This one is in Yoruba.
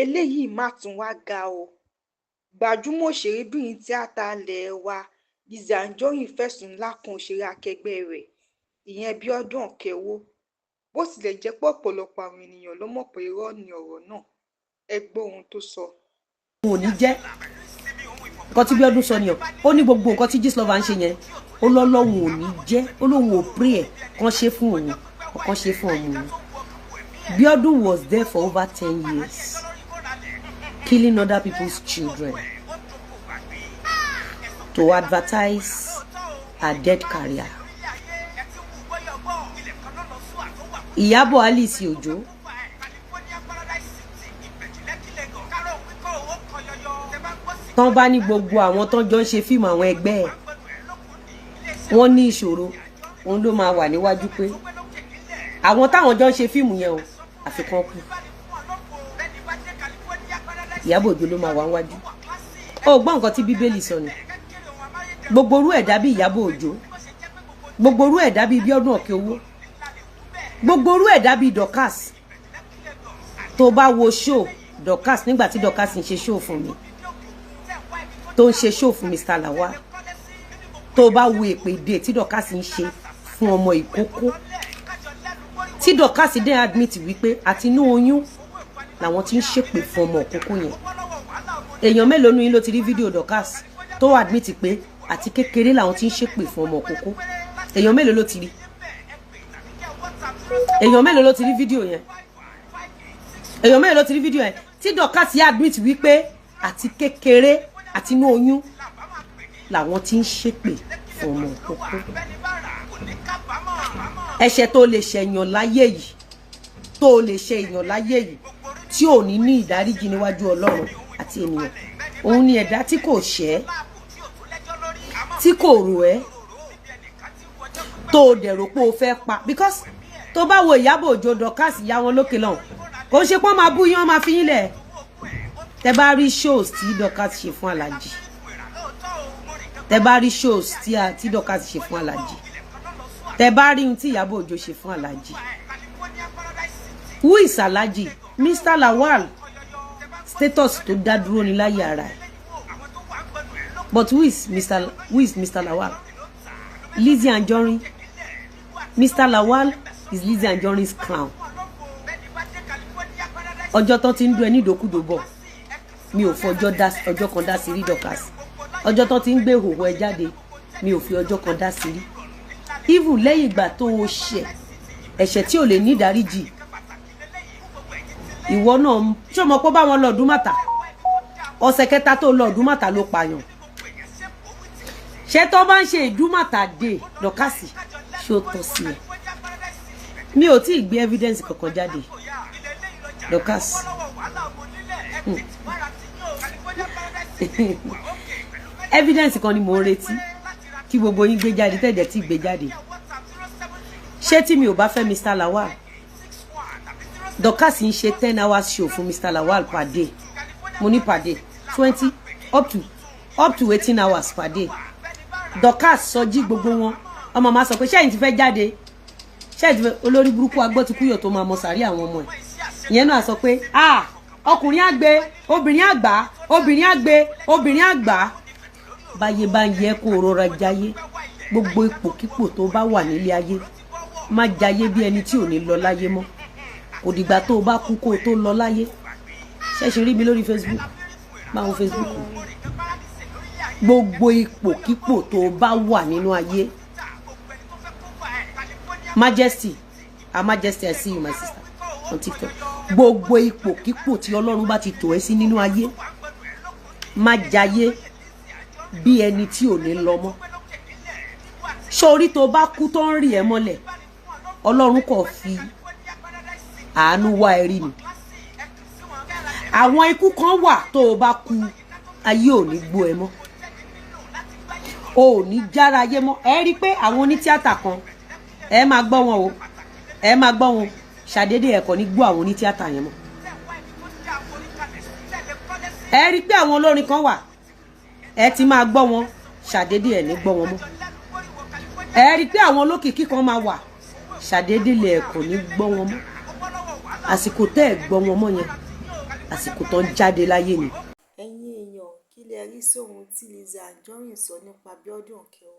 eléyìí má tún wá ga o. Gbajúmọ̀ òṣèrébìnrin tíátà ilẹ̀ wa Lizzy Anjorin fẹ̀sùn ńlá kan òṣèré akẹgbẹ́ rẹ̀ ìyẹn Bíọ́dún Òkèowó. Bó tilẹ̀ jẹ́ pé ọ̀pọ̀lọpọ̀ àwọn ènìyàn ló mọ̀ pé irọ́ ni ọ̀rọ̀ náà, ẹ gbọ́ ohun tó sọ. Mo ní jẹ́ nǹkan tí Bíọ́dún sọ ni ó ní gbogbo nǹkan tí Gistlover ń ṣe yẹn ó lọ́lọ́run ò ní jẹ́ ó lóun ò pray ẹ̀ kàn ṣe fún òun ọ̀kan ṣe fún ọmọ òun. Bíọ́dún was there for over 10 years killing other people's children to advertise her dead career. Ìyábọ̀ Alice Òjó tán bá ní gbogbo àwọn tán jọ ń ṣe fíìmù àwọn ẹgbẹ́ ẹ̀ wọ́n ní ìṣòro òun ló máa wà níwájú pé àwọn táwọn jọ ń ṣe fíìmù yẹn o àfikún kù. Ìyábọ̀ Òjó ló máa wà níwájú. Ó gbọ́ nǹkan tí Bíbélì sọ ni gbogbo orú ẹ̀dá bí Ìyábọ̀ Òjó, gbogbo orú ẹ̀dá bí Bíọ́dún Òkèowó, gbogbo orú ẹ̀dá bí Dorcas. Tó bá wo show Dorcas nígbà tí Dorcas ń ṣe show fún mi tó ń ṣe show fún Mr. Lawal, tó bá wo èpè ìdè tí Dorcas ń ṣe fún ọmọ ìkókó tí Dorcas dé admit wípé àti inú oyún làwọn tí ń ṣépè fún ọmọ ìkókó yẹn. Èèyàn mélòó nu yín ló ti rí fídíò Dorcas tó admit pé àti kékeré làwọn tí ń ṣépè fún ọmọ ìkókó? Èèyàn mélòó ló ti rí? Èèyàn mélòó ló ti rí fídíò yẹn? Èèyàn mélòó ló ti rí fídíò yẹn tí Dorcas admit wípé àti kékeré àti inú oyún làwọn tí ń ṣépè fún ọmọ ìkókó? Ẹ̀ṣẹ̀ tó lè ṣẹ̀yàn láyé yìí, tó lè ṣe èèyàn láyé yìí tí ò ní ìdáríjì níwájú Ọlọ́run àti ènìyàn, òun ni ẹ̀dá tí kò ṣẹ̀, tí kò rò ẹ́, tó dẹ̀ rò pé o fẹ́ pa. Because tó bá wo Ìyábọ̀ Òjó Dorcas ìyá wọn lókè lọ́hùn kò ṣe pọ́n máa bú yín wọ́n máa fi yín lẹ̀. Tẹ bá rí shows tí Dorcas ṣe fún Alhaji, tẹ bá rí shows tí Dorcas ṣe fún Alhaji, tẹ bá rí ohun tí Ìyábọ̀ Òjó ṣe fún Alhaji. Who is Alhaji? Mr. Lawal status tó dá dúró ní láyé ara ẹ̀. But who is Mr. Lawal? Lizzy Anjorin. Mr. Lawal is Lizzy Anjorin's clown. Ọjọ́ tán ti ń dún ẹ ní ìdókúdò bọ̀ mi ò fọjọ́ ọjọ́ kan dá sí rí Dorcas. Ọjọ́ tán ti ń gbé ìhòòhò ẹ jáde mi ò fi ọjọ́ kan dá sí rí. Even lẹ́yìn ìgbà tó o ṣẹ̀ ẹ̀ṣẹ̀ tí ò lè ní ìdáríjì, ìwọ náà ṣé o mọ̀ pé báwọn lọ Ọ̀dúnmàtà ọ̀sẹ̀ kẹta tó lọ Ọ̀dúnmàtà ló pààyàn. Ṣé tó bá ń ṣe Ìdúmàtà dé Dorcas ṣé ó tọ́ sí ẹ? Mi ò tí ì gbé evidence kankan jáde Dorcas. Evidence kan ni mo ń retí kí gbogbo yín gbé jáde tẹ́ẹ̀dẹ̀ tí gbé jáde. Ṣé tí mi ò bá fẹ́ Mr. Lawal, Dorcas ń ṣe 10 hours show fún Mr. Lawal per day. Mo ní per day 20 up to 18 hours per day. Dorcas sọjí gbogbo wọn ọmọ máa sọ pé ṣẹ́yìn ti fẹ́ jáde, ṣẹ́yìn ti fẹ́ olórí burúkú agbọ́tukúyọ̀ tó máa mọ sàárì àwọn ọmọ ẹ̀. Ìyẹn náà sọ pé ọkùnrin àgbẹ̀ obìnrin àgbà obìnrin àgbẹ̀ obìnrin àgbà. Báyé bá ń yẹ kó rọra jayé, gbogbo ipòkípò tó bá wà nílé ayé má jayé bí ẹni tí ò ní lọ láyé mọ́. Kò dìgbà tó bá kú kó tó lọ láyé. Ṣẹ̀ṣẹ̀ rí mi lórí Facebook, máa wo Facebook. Gbogbo ipòkípò tó bá wà nínú ayé, Majesty, Majesty, I see you my sister on TikTok. Gbogbo ipòkípò tí Ọlọ́run bá ti tò ẹ́ sí nínú ayé, má jayé bí ẹni tí ò ní lọ mọ́. Sórí tó bá kú tó ń rì ẹ́ mọ́lẹ̀, Ọlọ́run kò fi àánú wá ẹ rí ni. Àwọn ikú kan wà tó bá kú ayé ò ní gbọ́ ẹ mọ́, ò ní jára ayé mọ́. Ẹ rí pé àwọn onítíátà kan ẹ máa gbọ́ wọn o, ẹ máa gbọ́ wọn ṣàdédé ẹ̀kọ́ ní gbọ́ àwọn onítíátà yẹn mọ́. Ẹ rí pé àwọn olórin kan wà ẹ ti máa gbọ́ wọn ṣàdédé ẹ̀ ní gbọ́ wọn mọ́. Ẹ rí pé àwọn olókìkí kan máa wà ṣàdédé lẹ̀ ẹ̀kọ́ ní gbọ́ wọn mọ́. Àsìkò tẹ́ ẹ̀ gbọ́ wọn mọ́ yẹn àsìkò tó ń jáde láyé ni. ẹ̀yin èèyàn kí lẹ rí sóhun tí Lizzy Anjorin sọ nípa Bíọ́dún Òkèọwọ́?